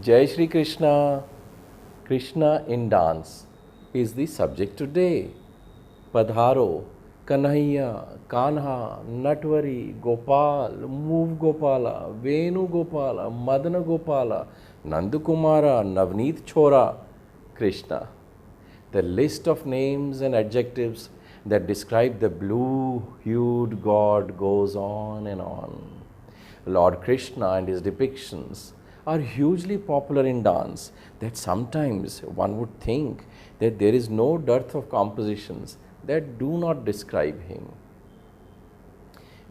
Jai Shri Krishna. Krishna in dance is the subject today. Padharo, Kanhaiya, Kanha, Natwari, Gopal, Move Gopala, Venu Gopala, Madana Gopala, Nandakumara, Navneet Chora, Krishna. The list of names and adjectives that describe the blue-hued god goes on and on. Lord Krishna and his depictions are hugely popular in dance that sometimes one would think that there is no dearth of compositions that do not describe him.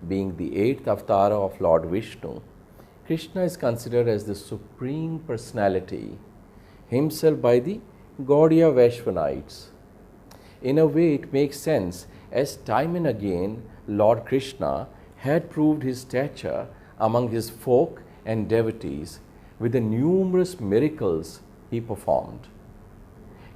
Being the eighth avatar of Lord Vishnu, Krishna is considered as the supreme personality himself by the Gaudiya Vaishnavites. In a way, it makes sense as time and again Lord Krishna had proved his stature among his folk and devotees with the numerous miracles he performed.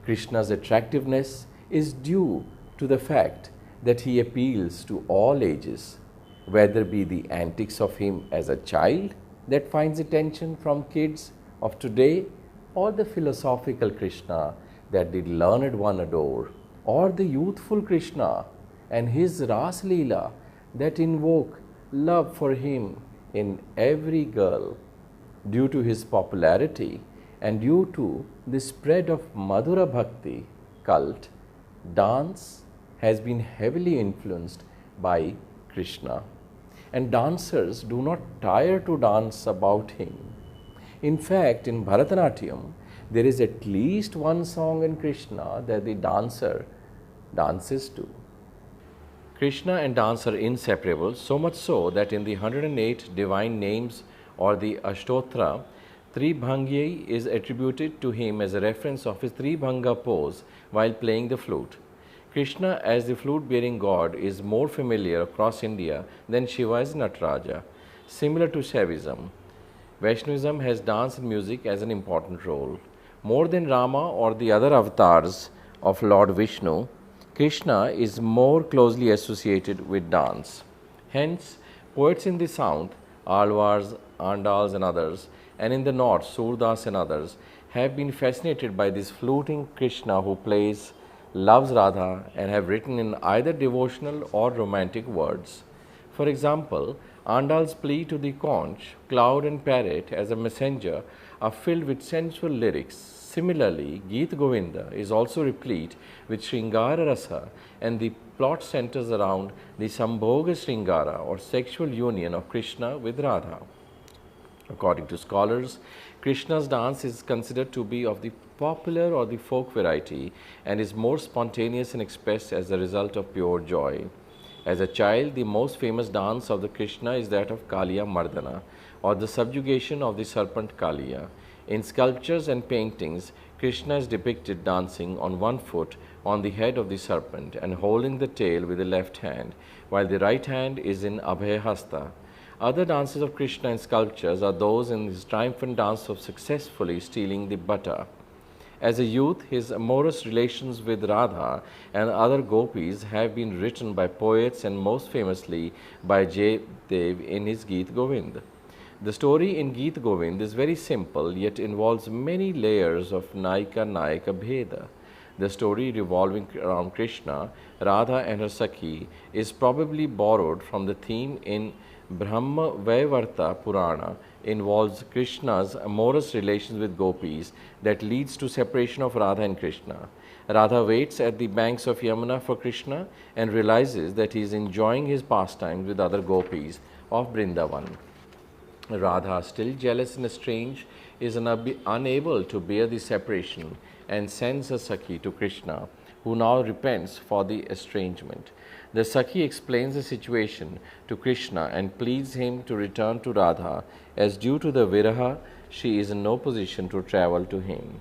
Krishna's attractiveness is due to the fact that he appeals to all ages, whether be the antics of him as a child that finds attention from kids of today, or the philosophical Krishna that the learned one adore, or the youthful Krishna and his Ras Leela that invoke love for him in every girl. Due to his popularity and due to the spread of Madhura Bhakti cult, dance has been heavily influenced by Krishna, and dancers do not tire to dance about him. In fact, in Bharatanatyam, there is at least one song in Krishna that the dancer dances to. Krishna and dance are inseparable, so much so that in the 108 divine names or the Ashtotra, Tribhangi is attributed to him as a reference of his Tribhanga pose while playing the flute. Krishna as the flute-bearing god is more familiar across India than Shiva as Nataraja. Similar to Shaivism, Vaishnavism has dance and music as an important role. More than Rama or the other avatars of Lord Vishnu, Krishna is more closely associated with dance. Hence, poets in the south, Alvars, Andals and others, and in the north, Surdas and others, have been fascinated by this fluting Krishna who plays, loves Radha, and have written in either devotional or romantic words. For example, Andal's plea to the conch, cloud and parrot as a messenger are filled with sensual lyrics. Similarly, Geet Govinda is also replete with Sringara Rasa, and the plot centers around the Sambhoga Sringara or sexual union of Krishna with Radha. According to scholars, Krishna's dance is considered to be of the popular or the folk variety and is more spontaneous and expressed as a result of pure joy. As a child, the most famous dance of the Krishna is that of Kaliya Mardana, or the subjugation of the serpent Kaliya. In sculptures and paintings, Krishna is depicted dancing on one foot on the head of the serpent and holding the tail with the left hand, while the right hand is in Abhayahasta. Other dances of Krishna in sculptures are those in his triumphant dance of successfully stealing the butter. As a youth, his amorous relations with Radha and other gopis have been written by poets and most famously by Jaydev in his Geet Govind. The story in Geet Govind is very simple yet involves many layers of Naika-Nayaka Bheda. The story revolving around Krishna, Radha and her Sakhi is probably borrowed from the theme in Brahma Vaivarta Purana, involves Krishna's amorous relations with gopis that leads to separation of Radha and Krishna. Radha waits at the banks of Yamuna for Krishna and realizes that he is enjoying his pastimes with other gopis of Vrindavan. Radha, still jealous and estranged, is unable to bear the separation and sends her Sakhi to Krishna, who now repents for the estrangement. The Sakhi explains the situation to Krishna and pleads him to return to Radha, as due to the Viraha, she is in no position to travel to him.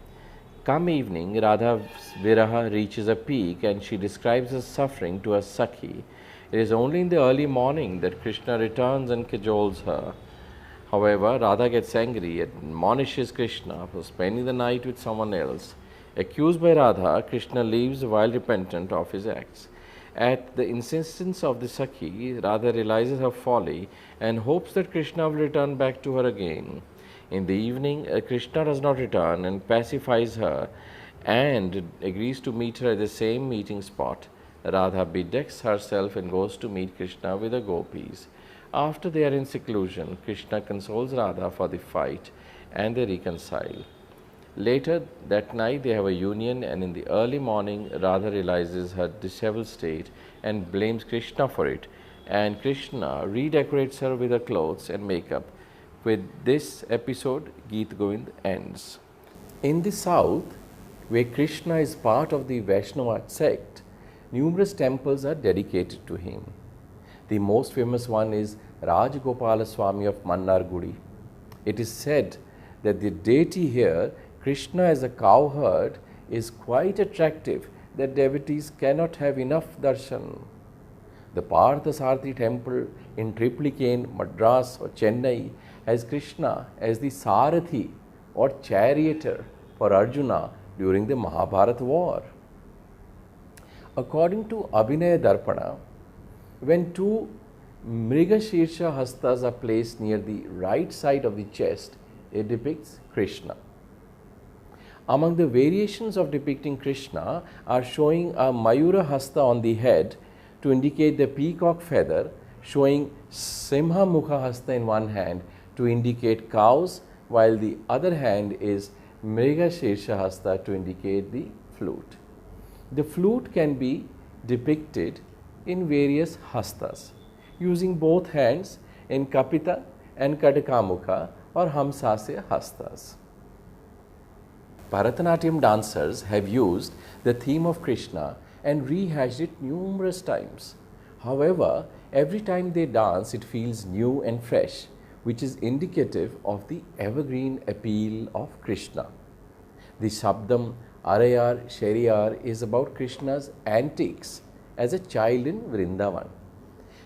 Come evening, Radha's Viraha reaches a peak and she describes her suffering to her Sakhi. It is only in the early morning that Krishna returns and cajoles her. However, Radha gets angry and admonishes Krishna for spending the night with someone else. Accused by Radha, Krishna leaves while repentant of his acts. At the insistence of the Sakhi, Radha realizes her folly and hopes that Krishna will return back to her again. In the evening, Krishna does not return and pacifies her and agrees to meet her at the same meeting spot. Radha bedecks herself and goes to meet Krishna with the gopis. After they are in seclusion, Krishna consoles Radha for the fight and they reconcile. Later that night, they have a union, and in the early morning, Radha realizes her disheveled state and blames Krishna for it. And Krishna redecorates her with her clothes and makeup. With this episode, Geet Govind ends. In the south, where Krishna is part of the Vaishnava sect, numerous temples are dedicated to him. The most famous one is Rajagopala Swami of Mannargudi. It is said that the deity here, Krishna as a cowherd, is quite attractive that devotees cannot have enough darshan. The Parthasarathi temple in Triplicane, Madras or Chennai has Krishna as the Sarathi or charioteer for Arjuna during the Mahabharata war. According to Abhinaya Darpana, when two Mrigashirsha hastas are placed near the right side of the chest, it depicts Krishna. Among the variations of depicting Krishna are showing a Mayura hasta on the head to indicate the peacock feather, showing Simha Mukha hasta in one hand to indicate cows, while the other hand is Mrigashirsha hasta to indicate the flute. The flute can be depicted in various hastas, using both hands in Kapita and Kadakamukha or Hamsasya hastas. Bharatanatyam dancers have used the theme of Krishna and rehashed it numerous times. However, every time they dance, it feels new and fresh, which is indicative of the evergreen appeal of Krishna. The Shabdam Arayar Sheriyar is about Krishna's antics as a child in Vrindavan.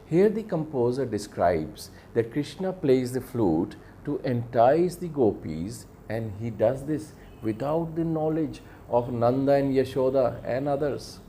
Here the composer describes that Krishna plays the flute to entice the gopis, and he does this without the knowledge of Nanda and Yashoda and others.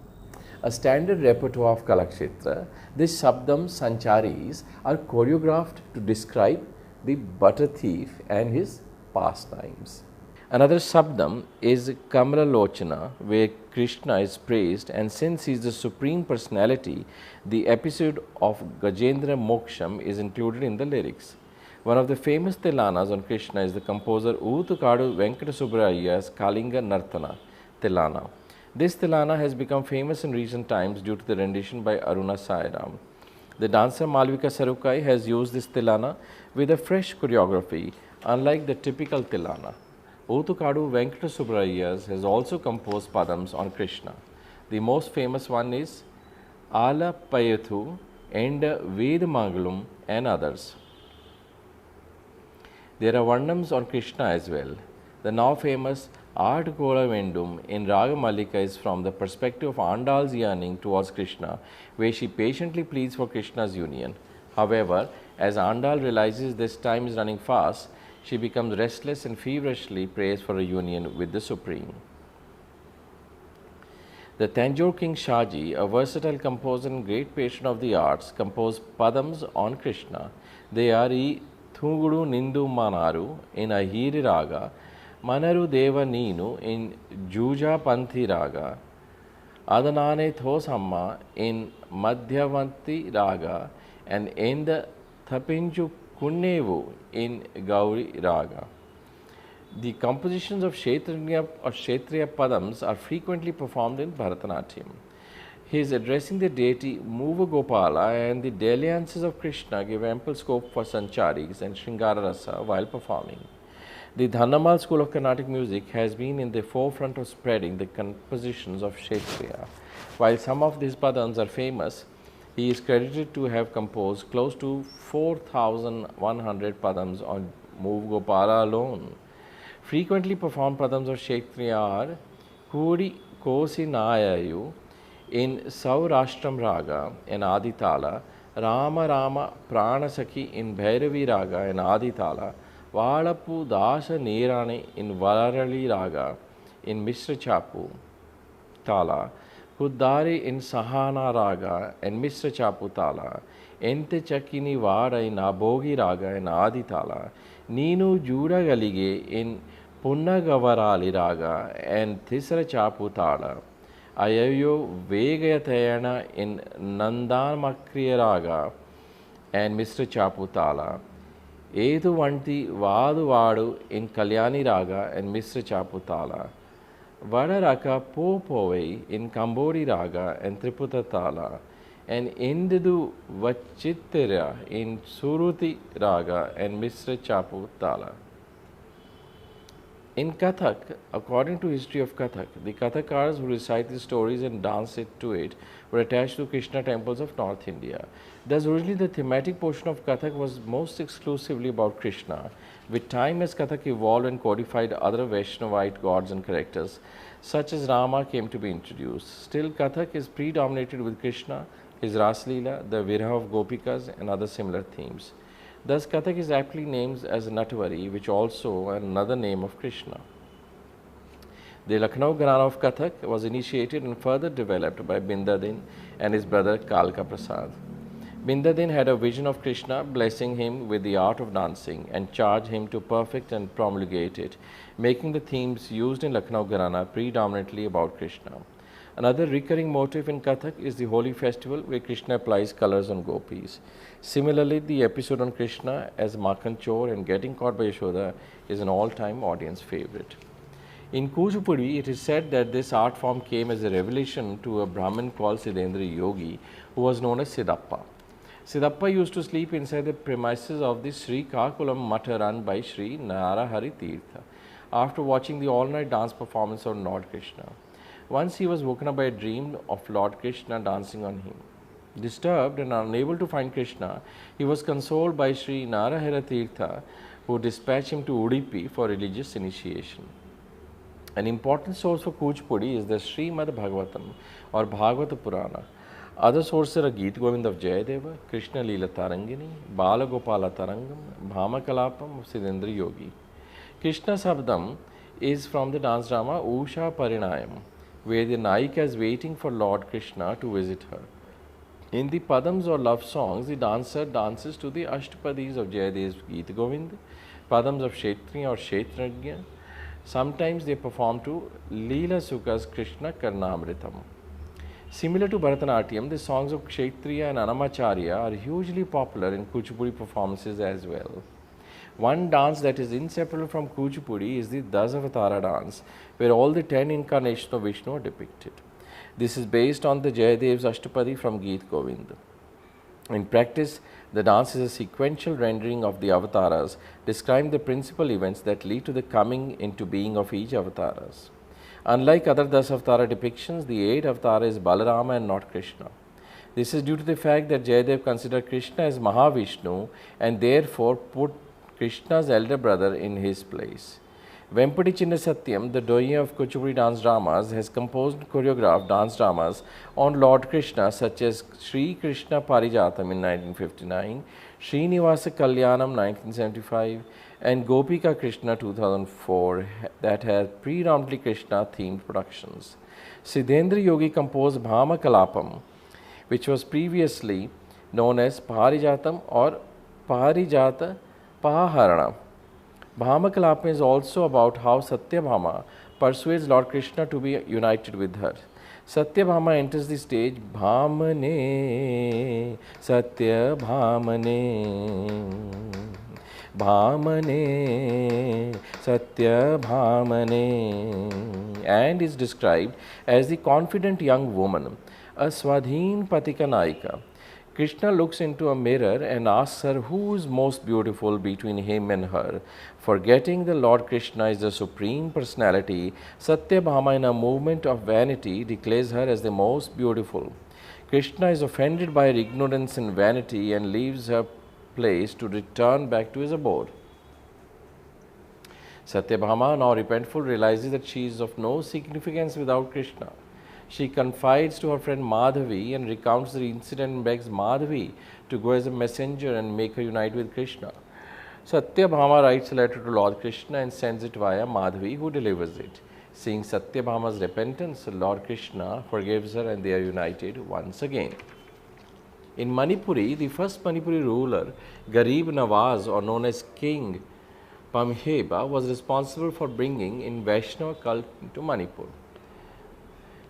A standard repertoire of Kalakshetra, these Shabdam Sancharis are choreographed to describe the butter thief and his pastimes. Another Shabdam is Kamala Lochana, where Krishna is praised, and since he is the Supreme Personality, the episode of Gajendra Moksham is included in the lyrics. One of the famous Tilanas on Krishna is the composer Ootukadu Venkata Subbaraya's Kalinga Nartana Tilana. This Tilana has become famous in recent times due to the rendition by Aruna Sairam. The dancer Malvika Sarukai has used this Tilana with a fresh choreography, unlike the typical Tilana. Ootukadu Venkata Subbaraya has also composed padams on Krishna. The most famous one is Ala Payathu and Vedamangalam and others. There are Varnams on Krishna as well. The now famous Artkola Vendum in Raga Mallika is from the perspective of Andal's yearning towards Krishna, where she patiently pleads for Krishna's union. However, as Andal realizes this time is running fast, she becomes restless and feverishly prays for a union with the Supreme. The Tanjore King Shaji, a versatile composer and great patron of the arts, composed padams on Krishna. They are Thungudu Nindu Manaru in Ahiri Raga, Manaru Deva Neenu in Juja Panthi Raga, Adanane Thosamma in Madhyavanti Raga, and Enda Thapinju Kunnevu in Gauri Raga. The compositions of Kshetriya or Kshetriya Padams are frequently performed in Bharatanatyam. He is addressing the deity Muva Gopala, and the dalliances of Krishna give ample scope for Sancharis and Shringara Rasa while performing. The Dhannamal school of Carnatic music has been in the forefront of spreading the compositions of Kshetriya. While some of these padams are famous, he is credited to have composed close to 4,100 padams on Muva Gopala alone. Frequently performed padams of Kshetriya are Kuri Kosi Nayayu in Saurashtram Raga and Aditala, Rama Rama Pranasakhi in Bhairavi Raga and Aditala, Valapu Dasa Nerane in Varali Raga in Mishra Chapu Tala, Kuddari in Sahana Raga and Mr. Chaputala, Ente Chakini Vada in Abogi Raga and Aditala, Ninu Juda Galige in Punnagavarali Raga and Thisra Chaputala, Ayayo Vegayatayana in Nandamakriya Raga and Mr. Chaputala, Edu Vanti Vadu Vadu in Kalyani Raga and Mr. Chaputala, Vadaraka Popovai in Kambodi Raga and Triputatala, and Indidu Vachittira in Suruti Raga and Mr. Chaputala. In Kathak, according to history of Kathak, the Kathakars who recite the stories and dance it to it were attached to Krishna temples of North India. Thus, originally the thematic portion of Kathak was most exclusively about Krishna. With time, as Kathak evolved and codified other Vaishnavite gods and characters, such as Rama, came to be introduced. Still, Kathak is predominated with Krishna, his Raslila, the Viraha of Gopikas, and other similar themes. Thus, Kathak is aptly named as Natvari, which also another name of Krishna. The Lucknow Gharana of Kathak was initiated and further developed by Bindadin and his brother Kalka Prasad. Bindadin had a vision of Krishna, blessing him with the art of dancing and charged him to perfect and promulgate it, making the themes used in Lucknow Gharana predominantly about Krishna. Another recurring motif in Kathak is the Holi festival where Krishna applies colors on gopis. Similarly, the episode on Krishna as Makhan Chor and getting caught by Yashoda is an all-time audience favorite. In Kuchipudi, it is said that this art form came as a revelation to a Brahmin called Siddhendra Yogi, who was known as Siddhappa. Siddhappa used to sleep inside the premises of the Sri Kakulam Matha run by Sri Narahari Tirtha after watching the all-night dance performance of Lord Krishna. Once he was woken up by a dream of Lord Krishna dancing on him. Disturbed and unable to find Krishna, he was consoled by Sri Narahara Tirtha, who dispatched him to Udupi for religious initiation. An important source for Kuchipudi is the Srimad Bhagavatam or Bhagavata Purana. Other sources are Geet Govind of Jayadeva, Krishna Leela Tarangini, Bala Gopala Tarangam, Bhama Kalapam of Siddhendra Yogi. Krishna Sabdam is from the dance drama Usha Parinayam, where the Naika is waiting for Lord Krishna to visit her. In the Padams or love songs, the dancer dances to the Ashtapadis of Jayadev's Geet Govind, Padams of Kshetriya or Kshetrajna. Sometimes they perform to Leela Sukha's Krishna Karnamritam. Similar to Bharatanatyam, the songs of Kshetriya and Anamacharya are hugely popular in Kuchipudi performances as well. One dance that is inseparable from Kuchipudi is the Dasavatara dance, where all the 10 incarnations of Vishnu are depicted. This is based on the Jayadev's Ashtapadi from Geet Govind. In practice, the dance is a sequential rendering of the avatars, describing the principal events that lead to the coming into being of each avatars. Unlike other Dasavatara depictions, the 8th avatar is Balarama and not Krishna. This is due to the fact that Jayadev considered Krishna as Mahavishnu and therefore put Krishna's elder brother in his place. Vempati Chinna Satyam, the doyen of Kuchipudi dance dramas, has composed and choreographed dance dramas on Lord Krishna such as Sri Krishna Parijatam in 1959, Srinivasa Kalyanam 1975 and Gopika Krishna 2004 that had predominantly Krishna themed productions. Siddhendra Yogi composed Bhama Kalapam, which was previously known as Parijatam or Parijata Paharana. Bhama Kalapam is also about how Satyabhama persuades Lord Krishna to be united with her. Satyabhama enters the stage, Bhamane, Satyabhamane, Bhamane, Satyabhamane, and is described as the confident young woman, a Swadhin Patika Naika. Krishna looks into a mirror and asks her who is most beautiful between him and her. Forgetting the Lord Krishna is the Supreme Personality, Satyabhama, in a movement of vanity, declares her as the most beautiful. Krishna is offended by her ignorance and vanity and leaves her place to return back to his abode. Satyabhama, now repentful, realizes that she is of no significance without Krishna. She confides to her friend Madhavi and recounts the incident and begs Madhavi to go as a messenger and make her unite with Krishna. Satyabhama writes a letter to Lord Krishna and sends it via Madhavi, who delivers it. Seeing Satyabhama's repentance, Lord Krishna forgives her and they are united once again. In Manipuri, the first Manipuri ruler, Garib Nawaz, or known as King Pamheba, was responsible for bringing in Vaishnava cult into Manipur.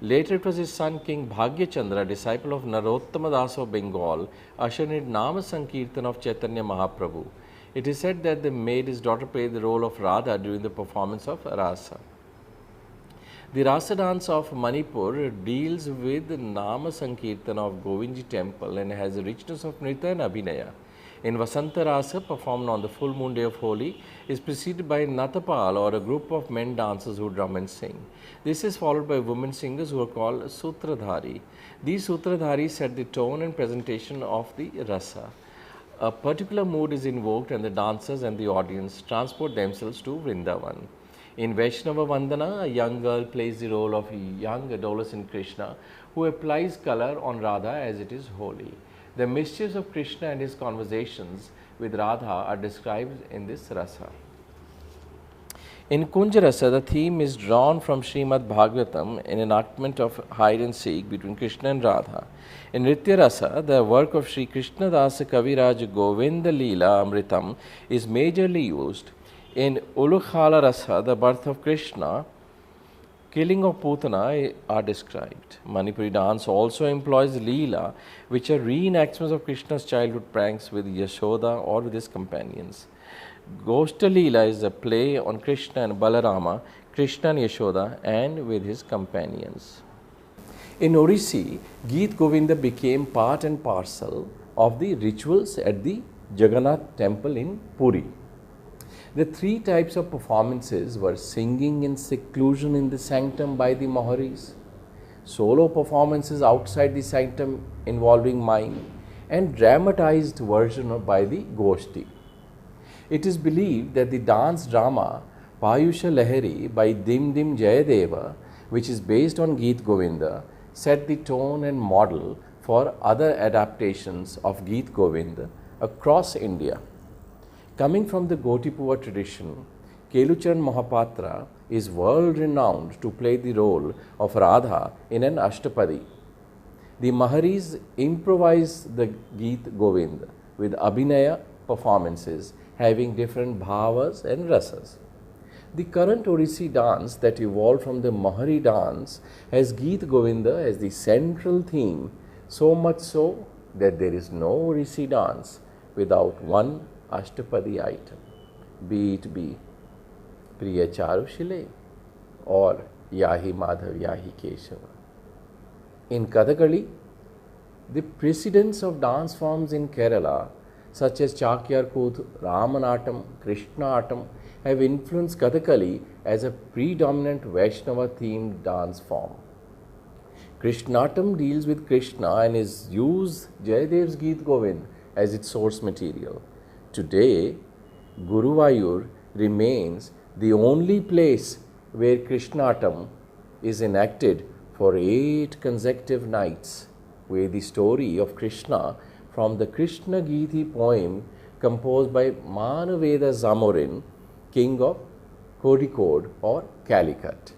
Later, it was his son King Bhagyachandra, disciple of Narottama Das of Bengal, ushered in Nama Sankirtan of Chaitanya Mahaprabhu. It is said that they made his daughter play the role of Radha during the performance of Rasa. The Rasa dance of Manipur deals with the Nama Sankirtan of Govindji temple and has a richness of Nritya and Abhinaya. In Vasanta Rasa, performed on the full moon day of Holi, is preceded by Natapal, or a group of men dancers who drum and sing. This is followed by women singers who are called Sutradhari. These Sutradhari set the tone and presentation of the Rasa. A particular mood is invoked and the dancers and the audience transport themselves to Vrindavan. In Vaishnava Vandana, a young girl plays the role of a young adolescent Krishna who applies color on Radha as it is holy. The mischiefs of Krishna and his conversations with Radha are described in this rasa. In Kunja Rasa, the theme is drawn from Srimad Bhagavatam, an enactment of hide and seek between Krishna and Radha. In Nritya Rasa, the work of Sri Krishna Dasa Kaviraj Govinda Leela Amritam is majorly used. In Ulukhala Rasa, the birth of Krishna, killing of Putana are described. Manipuri dance also employs Leela, which are reenactments of Krishna's childhood pranks with Yashoda or with his companions. Goshta Leela is a play on Krishna and Balarama, Krishna and Yashoda, and with his companions. In Odissi, Geet Govinda became part and parcel of the rituals at the Jagannath temple in Puri. The three types of performances were singing in seclusion in the sanctum by the Maharis, solo performances outside the sanctum involving mime, and dramatized version by the Goshti. It is believed that the dance drama Payusha Lahari by Dim Dim Jayadeva, which is based on Geet Govinda, set the tone and model for other adaptations of Geet Govinda across India. Coming from the Gotipua tradition, Kelucharan Mahapatra is world renowned to play the role of Radha in an Ashtapadi. The Maharis improvised the Geet Govinda with Abhinaya performances having different bhavas and rasas. The current Odissi dance that evolved from the Mahari dance has Geet Govinda as the central theme, so much so that there is no Odissi dance without one Ashtapadi item, be it be Priya Charushile or Yahi Madhav Yahi Keshava. In Kathakali, the precedents of dance forms in Kerala such as Chakyar Kooth, Ramanatam, Krishnaatam have influenced Kathakali as a predominant Vaishnava themed dance form. Krishnaatam deals with Krishna and is used Jayadev's Geet Govind as its source material. Today, Guruvayur remains the only place where Krishnaatam is enacted for 8 consecutive nights, where the story of Krishna from the Krishna Geeti poem composed by Manaveda Zamorin, king of Kozhikode or Calicut.